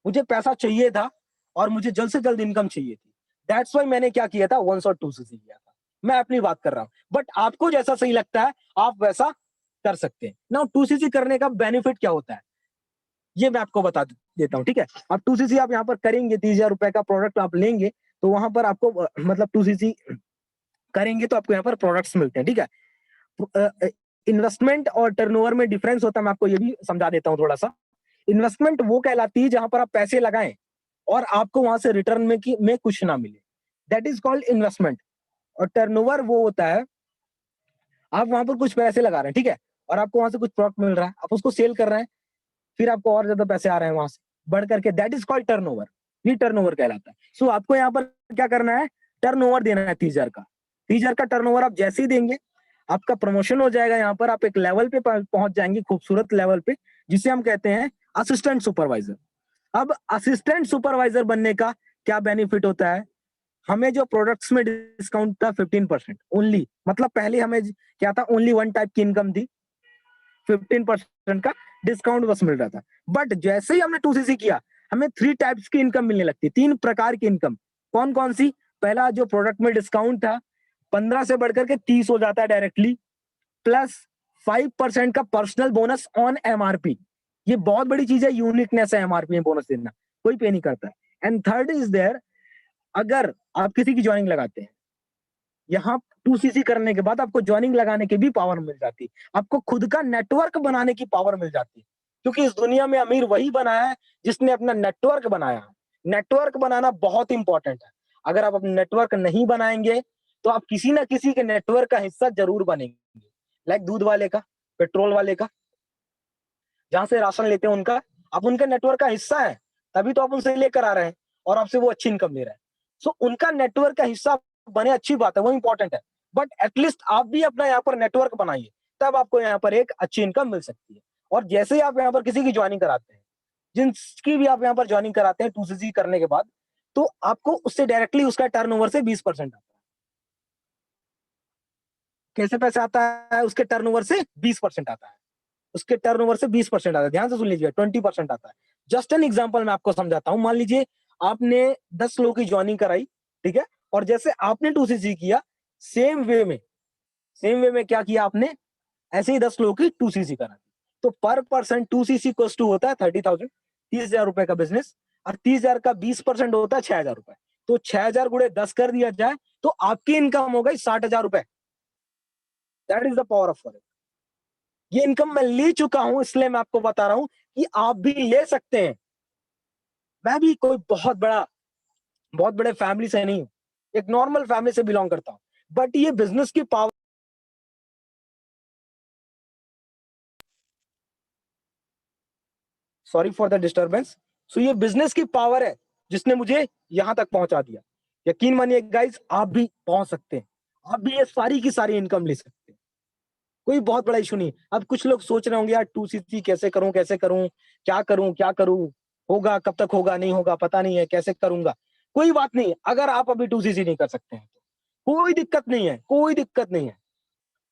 मुझे पैसा चाहिए था और मुझे जल्द से जल्द इनकम चाहिए थी। दैट्स वाई मैंने क्या किया था, 1 शॉट 2 सीसी किया था। मैं अपनी बात कर रहा हूं, बट आपको जैसा सही लगता है आप वैसा कर सकते हैं ना। 2 सीसी करने का बेनिफिट क्या होता है ये मैं आपको बता देता हूँ, ठीक है। अब 2 सीसी आप यहाँ पर करेंगे, 30,000 रुपए का प्रोडक्ट आप लेंगे तो वहां पर आपको मतलब 2 सीसी करेंगे तो आपको यहाँ पर प्रोडक्ट्स मिलते हैं, ठीक है। इन्वेस्टमेंट और टर्नओवर में डिफरेंस होता है, मैं आपको ये भी समझा देता हूँ थोड़ा सा। इन्वेस्टमेंट वो कहलाती है जहां पर आप पैसे लगाएं और आपको वहां से रिटर्न में कुछ ना मिले, दैट इज कॉल्ड इन्वेस्टमेंट। और टर्नओवर वो होता है, आप वहां पर कुछ पैसे लगा रहे हैं, ठीक है, और आपको वहां से कुछ प्रोडक्ट मिल रहा है, आप उसको सेल कर रहे हैं, फिर आपको और ज्यादा पैसे आ रहे हैं वहां से बढ़ करके, दैट इज कॉल्ड टर्नओवर। ये टर्नओवर कहलाता है। सो आपको यहाँ पर क्या करना है, टर्नओवर देना है 30,000 का। 30,000 का टर्नओवर आप जैसे ही देंगे आपका प्रमोशन हो जाएगा, यहाँ पर आप एक लेवल पे पहुंच जाएंगे, खूबसूरत लेवल पे, जिसे हम कहते हैं असिस्टेंट सुपरवाइजर। अब असिस्टेंट सुपरवाइजर बनने का क्या बेनिफिट होता है, हमें जो प्रोडक्ट्स में डिस्काउंट था 15% ओनली, मतलब पहले हमें क्या था, ओनली वन टाइप की इनकम थी, 15% का डिस्काउंट बस मिल रहा था। बट जैसे ही हमने 2 सीसी किया, हमें 3 टाइप्स की इनकम मिलने लगती, 3 प्रकार की इनकम। कौन कौन सी, पहला जो प्रोडक्ट में डिस्काउंट था 15 से बढ़कर के 30 हो जाता है डायरेक्टली, प्लस 5% का पर्सनल बोनस ऑन एमआरपी। ये बहुत बड़ी चीज है, यूनिकनेस है एमआरपी में बोनस देना, कोई पे नहीं करता। एंड थर्ड इज देयर, अगर आप किसी की ज्वाइनिंग लगाते हैं, यहाँ 2 सीसी करने के बाद आपको ज्वाइनिंग लगाने की भी पावर मिल जाती है, आपको खुद का नेटवर्क बनाने की पावर मिल जाती है। क्योंकि इस दुनिया में अमीर वही बना है जिसने अपना नेटवर्क बनाया है। नेटवर्क बनाना बहुत इंपॉर्टेंट है। अगर आप अपना नेटवर्क नहीं बनाएंगे तो आप किसी ना किसी के नेटवर्क का हिस्सा जरूर बनेंगे। लाइक दूध वाले का, पेट्रोल वाले का, जहां से राशन लेते हैं उनका, आप उनके नेटवर्क का हिस्सा है, तभी तो आप उनसे लेकर आ रहे हैं और आपसे वो अच्छी इनकम ले रहे हैं। सो उनका नेटवर्क का हिस्सा बने, अच्छी बात है, वो इंपॉर्टेंट है। बट एटलीस्ट आप भी अपना यहाँ पर नेटवर्क बनाइए, तब आपको यहाँ पर एक अच्छी इनकम मिल सकती है। और जैसे ही आप यहाँ पर किसी की ज्वाइनिंग कराते हैं, जिनकी भी आप यहाँ पर ज्वाइनिंग कराते हैं 2 सीसी करने के बाद, तो आपको उससे डायरेक्टली उसका टर्नओवर से 20% आता है। कैसे पैसे आता है, उसके टर्नओवर से 20% आता है, उसके टर्नओवर से 20% आता है। ध्यान से सुन लीजिए, 20% आता है। जस्ट एन एग्जांपल मैं आपको समझाता हूं। मान लीजिए आपने 10 लोगों की ज्वाइनिंग कराई, ठीक है, और जैसे आपने 2 सीसी किया, सेम वे में सेम वे में क्या किया आपने, ऐसे ही 10 लोगों की 2cc करा दी। तो पर पर्सन 2cc कोस टू होता है 30,000, 30,000 रुपए का बिजनेस, और 30,000 का 20% होता है 6,000 रुपए। तो 6,000 गुणे 10 कर दिया जाए तो आपकी इनकम हो गई 60,000 रुपए। That is the power of forex. ये इनकम मैं ले चुका हूं, इसलिए मैं आपको बता रहा हूं कि आप भी ले सकते हैं। मैं भी कोई बहुत बड़े फैमिली से नहीं हूं, एक नॉर्मल फैमिली से बिलोंग करता हूं, बट ये बिजनेस की पावर, sorry for the disturbance. So ये बिजनेस की पावर है जिसने मुझे यहां तक पहुंचा दिया। यकीन मानिए गाइस, आप भी पहुंच सकते हैं, आप भी ये सारी की सारी इनकम ले सकते हैं, कोई बहुत बड़ा इशू नहीं। अब कुछ लोग सोच रहे होंगे यार 2cc कैसे करूं, क्या करूं, होगा कब तक, होगा नहीं होगा पता नहीं है, कैसे करूंगा। कोई बात नहीं, अगर आप अभी 2cc नहीं कर सकते हैं तो कोई दिक्कत नहीं है, कोई दिक्कत नहीं है,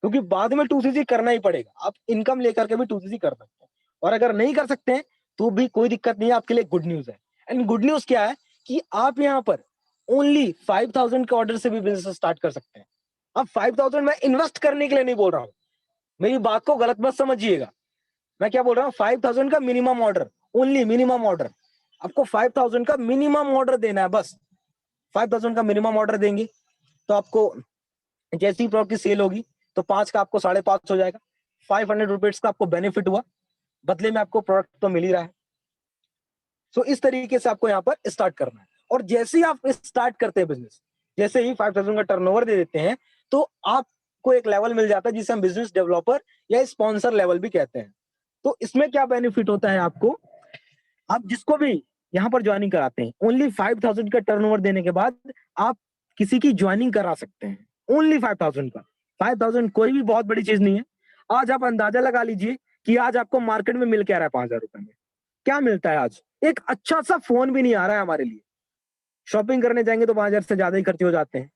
क्योंकि बाद में 2cc करना ही पड़ेगा। आप इनकम लेकर के भी 2cc कर सकते हैं, और अगर नहीं कर सकते हैं तो भी कोई दिक्कत नहीं है, आपके लिए गुड न्यूज है। एंड गुड न्यूज क्या है कि आप यहाँ पर ओनली 5,000 के ऑर्डर से भी बिजनेस स्टार्ट कर सकते हैं। अब 5,000 मैं इन्वेस्ट करने के लिए नहीं बोल रहा हूँ, मेरी बात को गलत मत समझिएगा। मैं क्या बोल रहा हूँ, 5,000 का minimum order, only minimum order. आपको 5,000 का मिनिमम ऑर्डर देना है, बस 5,000 का मिनिमम ऑर्डर देंगे तो आपको जैसी प्रोडक्ट की सेल होगी तो 5 का आपको 5.5 हो जाएगा, 500 रुपीज का आपको बेनिफिट हुआ, बदले में आपको प्रोडक्ट तो मिल ही रहा है। सो इस तरीके से आपको यहाँ पर स्टार्ट करना है। और जैसे ही आप स्टार्ट करते हैं बिजनेस, जैसे ही 5,000 का टर्नओवर दे देते हैं तो आपको एक लेवल मिल जाता है जिसे हम बिजनेस डेवलपर या स्पॉन्सर लेवल भी कहते हैं। तो इसमें क्या बेनिफिट होता है आपको, आप जिसको भी यहाँ पर ज्वाइनिंग कराते हैं, ओनली 5,000 का टर्नओवर देने के बाद आप किसी की ज्वाइनिंग करा सकते हैं, ओनली 5,000 का। 5,000 कोई भी बहुत बड़ी चीज नहीं है। आज आप अंदाजा लगा लीजिए कि आज आपको मार्केट में मिल क्या रहा है 5,000 रुपए में। क्या मिलता है आज, एक अच्छा सा फोन भी नहीं आ रहा है हमारे लिए। शॉपिंग करने जाएंगे तो 5,000 से ज्यादा ही खर्चे हो जाते हैं।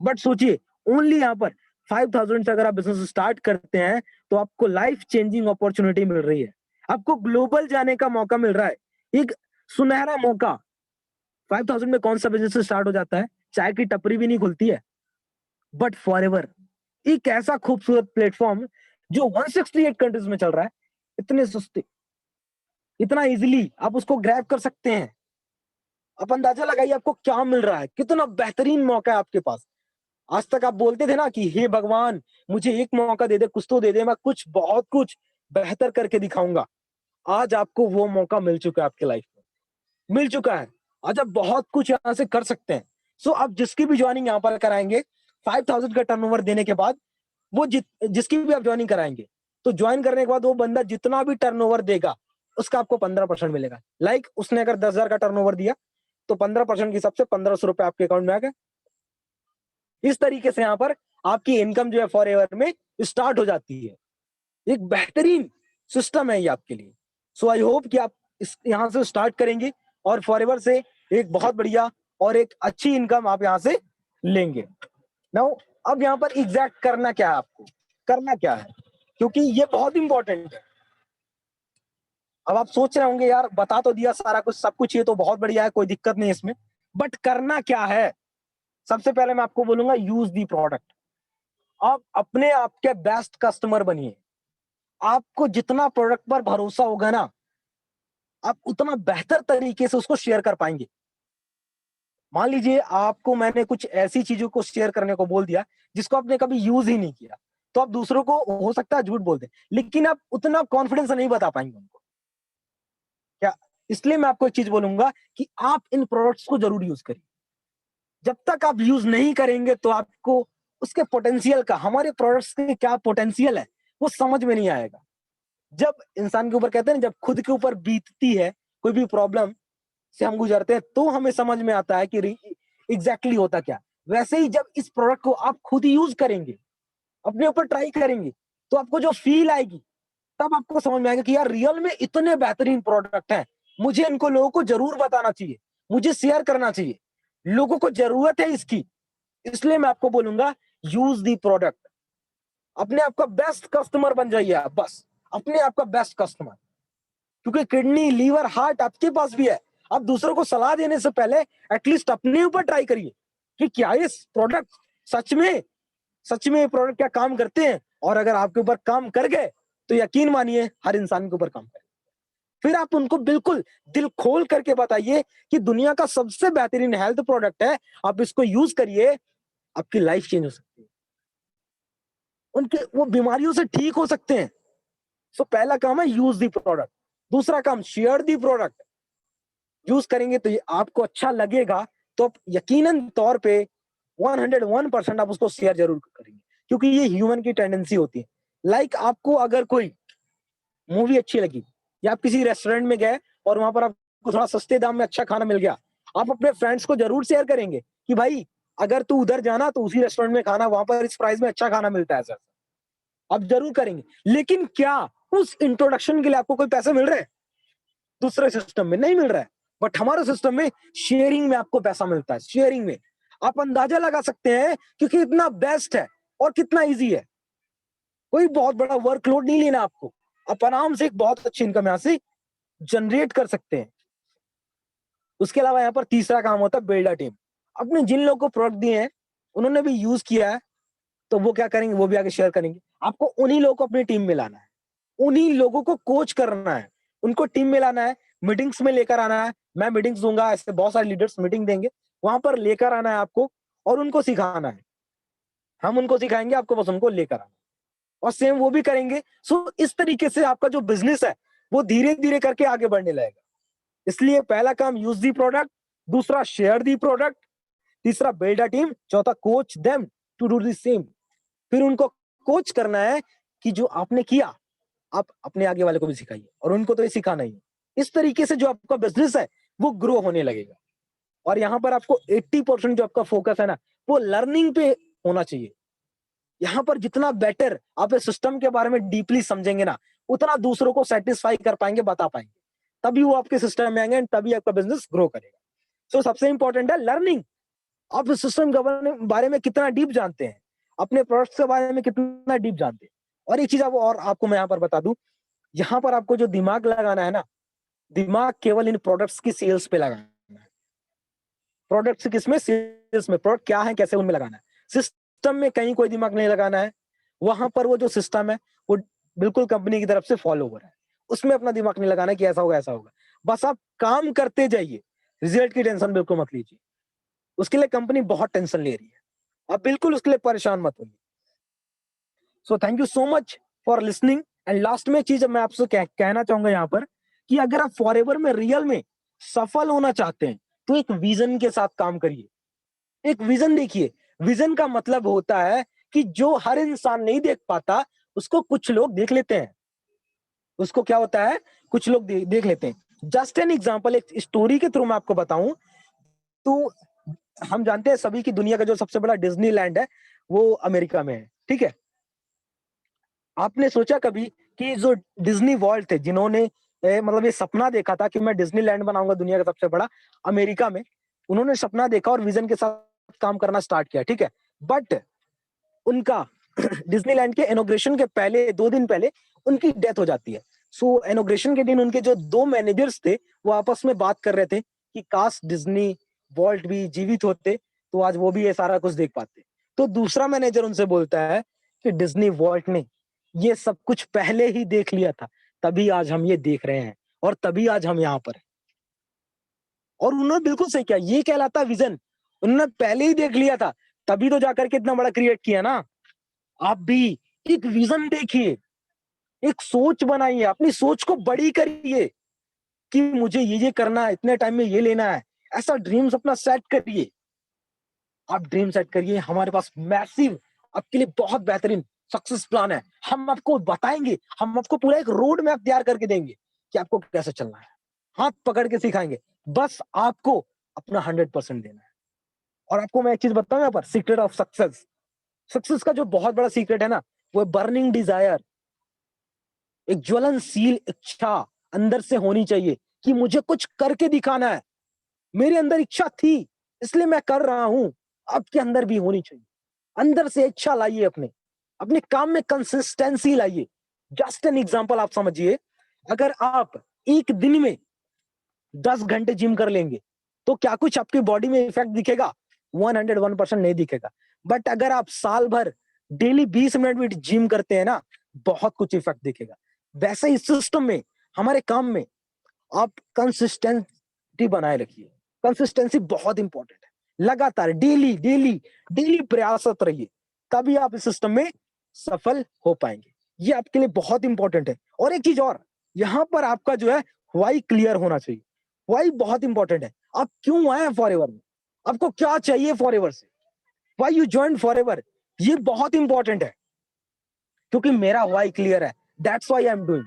बट सोचिए, ओनली यहाँ पर 5,000 से अगर आप बिजनेस स्टार्ट करते हैं तो आपको लाइफ चेंजिंग अपॉर्चुनिटी मिल रही है, आपको ग्लोबल जाने का मौका मिल रहा है, एक सुनहरा मौका। 5,000 में कौन सा बिजनेस स्टार्ट हो जाता है, चाय की टपरी भी नहीं खुलती है। बट फॉरएवर एक ऐसा खूबसूरत प्लेटफॉर्म जो 168 कंट्रीज में चल रहा है, इतने सस्ते, इतना इजीली आप उसको ग्रैब कर सकते हैं। आप अंदाजा लगाइए आपको क्या मिल रहा है, कितना बेहतरीन मौका है आपके पास। आज तक आप बोलते थे ना कि हे भगवान मुझे एक मौका दे दे, कुछ तो दे दे, मैं कुछ बहुत कुछ बेहतर करके दिखाऊंगा। आज आपको वो मौका मिल चुका है, आपके लाइफ में मिल चुका है। आज आप बहुत कुछ यहाँ से कर सकते हैं। सो आप जिसकी भी ज्वाइनिंग यहाँ पर कराएंगे 5,000 का टर्नओवर देने के बाद, वो जिसकी भी आप ज्वाइनिंग कराएंगे, तो ज्वाइन करने के बाद वो बंदा जितना भी टर्नओवर देगा उसका आपको 15% मिलेगा। लाइक उसने अगर 10,000 का टर्नओवर दिया तो 15% के हिसाब से 1,500 रुपए आपके अकाउंट में आ गए। इस तरीके से यहाँ पर आपकी इनकम जो है फॉरएवर में स्टार्ट हो जाती है। एक बेहतरीन सिस्टम है ये आपके लिए। सो आई होप कि आप इस यहाँ से स्टार्ट करेंगे और फॉरएवर से एक बहुत बढ़िया और एक अच्छी इनकम आप यहाँ से लेंगे। नाउ अब यहाँ पर एग्जैक्ट करना क्या है, आपको करना क्या है, क्योंकि ये बहुत इंपॉर्टेंट है। अब आप सोच रहे होंगे यार बता तो दिया सारा कुछ, सब कुछ ये तो बहुत बढ़िया है, कोई दिक्कत नहीं इसमें, बट करना क्या है। सबसे पहले मैं आपको बोलूंगा यूज दी प्रोडक्ट। आप अपने आप के बेस्ट कस्टमर बनिए। आपको जितना प्रोडक्ट पर भरोसा होगा ना, आप उतना बेहतर तरीके से उसको शेयर कर पाएंगे। मान लीजिए आपको मैंने कुछ ऐसी चीजों को शेयर करने को बोल दिया जिसको आपने कभी यूज ही नहीं किया, तो आप दूसरों को हो सकता है झूठ बोल दें, लेकिन आप उतना कॉन्फिडेंस नहीं बता पाएंगे उनको। क्या, इसलिए मैं आपको एक चीज बोलूंगा कि आप इन प्रोडक्ट्स को जरूर यूज करिए। जब तक आप यूज नहीं करेंगे तो आपको उसके पोटेंशियल का, हमारे प्रोडक्ट्स के क्या पोटेंशियल है वो समझ में नहीं आएगा। जब इंसान के ऊपर कहते हैं जब खुद के ऊपर बीतती है कोई भी प्रॉब्लम से हम गुजरते हैं तो हमें समझ में आता है कि एग्जैक्टली होता क्या। वैसे ही जब इस प्रोडक्ट को आप खुद यूज करेंगे, अपने ऊपर ट्राई करेंगे, तो आपको जो फील आएगी तब आपको समझ में आएगा कि यार रियल में इतने बेहतरीन प्रोडक्ट हैं, मुझे इनको लोगों को जरूर बताना चाहिए, मुझे शेयर करना चाहिए, लोगों को जरूरत है इसकी। इसलिए मैं आपको बोलूंगा यूज दी प्रोडक्ट। अपने आप का बेस्ट कस्टमर बन जाइए आप, बस अपने आप का बेस्ट कस्टमर। क्योंकि किडनी, लीवर, हार्ट आपके पास भी है। आप दूसरों को सलाह देने से पहले एटलीस्ट अपने ऊपर ट्राई करिए कि क्या ये प्रोडक्ट सच में सच में ये प्रोडक्ट क्या काम करते हैं, और अगर आपके ऊपर काम कर गए तो यकीन मानिए हर इंसान के ऊपर काम करें। फिर आप उनको बिल्कुल दिल खोल करके बताइए कि दुनिया का सबसे बेहतरीन हेल्थ प्रोडक्ट है, आप इसको यूज करिए, आपकी लाइफ चेंज हो सकती है, उनके वो बीमारियों से ठीक हो सकते हैं। सो पहला काम है यूज दी प्रोडक्ट। दूसरा काम शेयर दी प्रोडक्ट। यूज करेंगे तो ये आपको अच्छा लगेगा तो आप यकीनन तौर पे 101% आप उसको शेयर जरूर करेंगे, क्योंकि ये ह्यूमन की टेंडेंसी होती है। लाइक आपको अगर कोई मूवी अच्छी लगी या आप किसी रेस्टोरेंट में गए और वहां पर आपको थोड़ा सस्ते दाम में अच्छा खाना मिल गया, आप अपने फ्रेंड्स को जरूर शेयर करेंगे कि भाई अगर तू उधर जाना तो उसी रेस्टोरेंट में खाना, वहां पर इस प्राइस में अच्छा खाना मिलता है सर। आप जरूर करेंगे, लेकिन क्या उस इंट्रोडक्शन के लिए आपको कोई पैसे मिल रहे हैं? दूसरे सिस्टम में नहीं मिल रहा है, बट हमारे सिस्टम में शेयरिंग में आपको पैसा मिलता है। शेयरिंग में आप अंदाजा लगा सकते हैं क्योंकि इतना बेस्ट है और कितना इजी है। कोई बहुत बड़ा वर्कलोड नहीं लेना आपको, आप आराम से एक बहुत अच्छी इनकम यहां से जनरेट कर सकते हैं। उसके अलावा यहाँ पर तीसरा काम होता है बिल्ड अ टीम। अपने जिन लोगों को प्रोडक्ट दिए हैं उन्होंने भी यूज किया है, तो वो क्या करेंगे, वो भी आगे शेयर करेंगे। आपको उन्हीं लोगों को अपनी टीम में लाना है, उन्हीं लोगों को कोच करना है, उनको टीम में लाना है, मीटिंग्स में लेकर आना है। मैं मीटिंग्स दूंगा, ऐसे बहुत सारे लीडर्स मीटिंग देंगे, वहां पर लेकर आना है आपको और उनको सिखाना है। हम उनको सिखाएंगे, आपको बस उनको लेकर आना और सेम वो भी करेंगे। सो इस तरीके से आपका जो बिजनेस है वो धीरे धीरे करके आगे बढ़ने लगेगा। इसलिए पहला काम यूज दी प्रोडक्ट, दूसरा शेयर दी प्रोडक्ट, तीसरा बिल्ड अ टीम, चौथा coach them to do the same. फिर उनको कोच करना है कि जो आपने किया आप अपने आगे वाले को भी सिखाइए, और उनको तो ये सिखाना ही है। इस तरीके से जो आपका बिजनेस है वो ग्रो होने लगेगा। और यहाँ पर आपको 80% जो आपका फोकस है ना वो लर्निंग पे होना चाहिए। यहाँ पर जितना बेटर आप इस सिस्टम के बारे में डीपली समझेंगे ना, उतना दूसरों को सेटिस्फाई कर पाएंगे, बता पाएंगे, तभी वो आपके सिस्टम में आएंगे, तभी आपका बिजनेस ग्रो करेगा। सो सबसे इंपॉर्टेंट है लर्निंग। आप इस सिस्टम के बारे में कितना डीप जानते हैं, अपने प्रोडक्ट्स के बारे में कितना डीप जानते हैं। और एक चीज और आपको मैं यहाँ पर बता दूं, यहाँ पर आपको जो दिमाग लगाना है ना, दिमाग केवल इन प्रोडक्ट्स की सेल्स पे लगाना है। प्रोडक्ट्स किसमें? सेल्स में। प्रोडक्ट क्या है, कैसे उनमें लगाना है। सिस्टम में कहीं कोई दिमाग नहीं लगाना है। वहां पर वो जो सिस्टम है वो बिल्कुल कंपनी की तरफ से फॉलो हो रहा है, उसमें अपना दिमाग नहीं लगाना कि ऐसा होगा ऐसा होगा। बस आप काम करते जाइए, रिजल्ट की टेंशन बिल्कुल मत लीजिए। उसके लिए कंपनी बहुत टेंशन ले रही है, आप बिल्कुल उसके लिए परेशान मत होइए। सो thank you so much for listening. And last में चीज मैं आपसे कहना चाहूंगा यहाँ पर कि अगर आप फॉरएवर में रियल में सफल होना चाहते हैं तो एक विजन के साथ काम करिए। एक विजन देखिए। विजन का मतलब होता है कि जो हर इंसान नहीं देख पाता उसको कुछ लोग देख लेते हैं। उसको क्या होता है, कुछ लोग देख लेते हैं। जस्ट एन एग्जांपल, एक स्टोरी के थ्रू मैं आपको बताऊं तो हम जानते हैं सभी की दुनिया का जो सबसे बड़ा डिज्नीलैंड है वो अमेरिका में है, ठीक है। आपने सोचा कभी कि जो डिज्नी वर्ल्ड थे, जिन्होंने मतलब ये सपना देखा था कि मैं डिज्नीलैंड बनाऊंगा दुनिया का सबसे बड़ा, अमेरिका में, उन्होंने सपना देखा और विजन के साथ काम करना स्टार्ट किया, ठीक है। बट उनका डिज्नीलैंड के इनॉग्रेशन के पहले 2 दिन पहले उनकी डेथ हो जाती है। सो इनॉग्रेशन के दिन उनके जो 2 मैनेजर्स थे वो आपस में बात कर रहे थे कि काश डिज्नी वॉल्ट भी जीवित होते तो आज वो भी ये सारा कुछ देख पाते। तो दूसरा मैनेजर उनसे बोलता है कि डिज्नी वॉल्ट ने ये सब कुछ पहले ही देख लिया था, तभी आज हम ये देख रहे हैं और तभी आज हम यहाँ पर हैं। और उन्होंने बिल्कुल सही किया, ये कहलाता है विजन। उन्होंने पहले ही देख लिया था, तभी तो जाकर के इतना बड़ा क्रिएट किया ना। आप भी एक विजन देखिए, एक सोच बनाइए, अपनी सोच को बड़ी करिए कि मुझे ये करना है, इतने टाइम में ये लेना है। ऐसा ड्रीम्स अपना सेट करिए। आप ड्रीम सेट करिए, हमारे पास मैसिव आपके लिए बहुत बेहतरीन सक्सेस प्लान है। हम आपको बताएंगे, हम आपको पूरा एक रोड मैप तैयार करके देंगे कि आपको कैसे चलना है। हाथ पकड़ के सिखाएंगे, बस आपको अपना 100% देना है। और आपको मैं एक चीज बताऊं यहाँ पर, सीक्रेट ऑफ सक्सेस। सक्सेस का जो बहुत बड़ा सीक्रेट है ना, वो बर्निंग डिजायर। एक ज्वलनशील इच्छा अंदर से होनी चाहिए कि मुझे कुछ करके दिखाना है। मेरे अंदर इच्छा थी इसलिए मैं कर रहा हूं, आपके अंदर भी होनी चाहिए। अंदर से इच्छा लाइए, अपने काम में कंसिस्टेंसी लाइए। जस्ट एन एग्जांपल आप समझिए, अगर आप एक दिन में 10 घंटे जिम कर लेंगे तो क्या कुछ आपकी बॉडी में इफेक्ट दिखेगा? 101% नहीं दिखेगा। बट अगर आप साल भर डेली 20 मिनट भी जिम करते हैं ना, बहुत कुछ इफेक्ट दिखेगा। वैसे ही सिस्टम में, हमारे काम में आप कंसिस्टेंसी बनाए रखिए। कंसिस्टेंसी बहुत इंपॉर्टेंट है। लगातार डेली डेली डेली प्रयासरत रहिए, तभी आप इस सिस्टम में सफल हो पाएंगे। ये आपके लिए बहुत इंपॉर्टेंट है। और एक चीज और, यहाँ पर आपका जो है वाई क्लियर होना चाहिए। वाई बहुत इंपॉर्टेंट है। आप क्यों आए हैं फॉरएवर में, आपको क्या चाहिए फॉरएवर से, वाई यू ज्वाइन फॉरएवर, ये बहुत इंपॉर्टेंट है। क्योंकि मेरा वाई क्लियर है, that's why I am doing.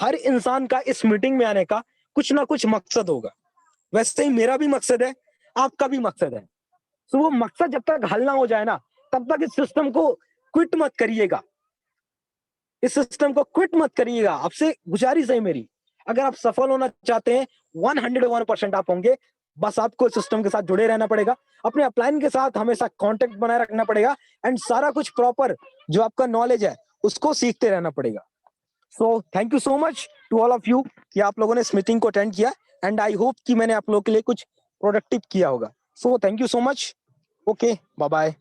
हर इंसान का इस मीटिंग में आने का कुछ ना कुछ मकसद होगा। वैसे ही मेरा भी मकसद है, आपका भी मकसद है। तो वो मकसद जब तक हल ना हो जाए ना, तब तक इस सिस्टम को क्विट मत करिएगा। इस सिस्टम को क्विट मत करिएगा। आपसे गुजारिश है मेरी, अगर आप सफल होना चाहते हैं 101% आप होंगे। बस आपको सिस्टम के साथ जुड़े रहना पड़ेगा, अपने अपलाइन के साथ हमेशा कांटेक्ट बनाए रखना पड़ेगा, एंड सारा कुछ प्रॉपर जो आपका नॉलेज है उसको सीखते रहना पड़ेगा। So thank you so much to all of you कि आप लोगों ने इस मीटिंग को अटेंड किया, एंड आई होप कि मैंने आप लोगों के लिए कुछ प्रोडक्टिव किया होगा। So thank you so much. Okay, bye bye.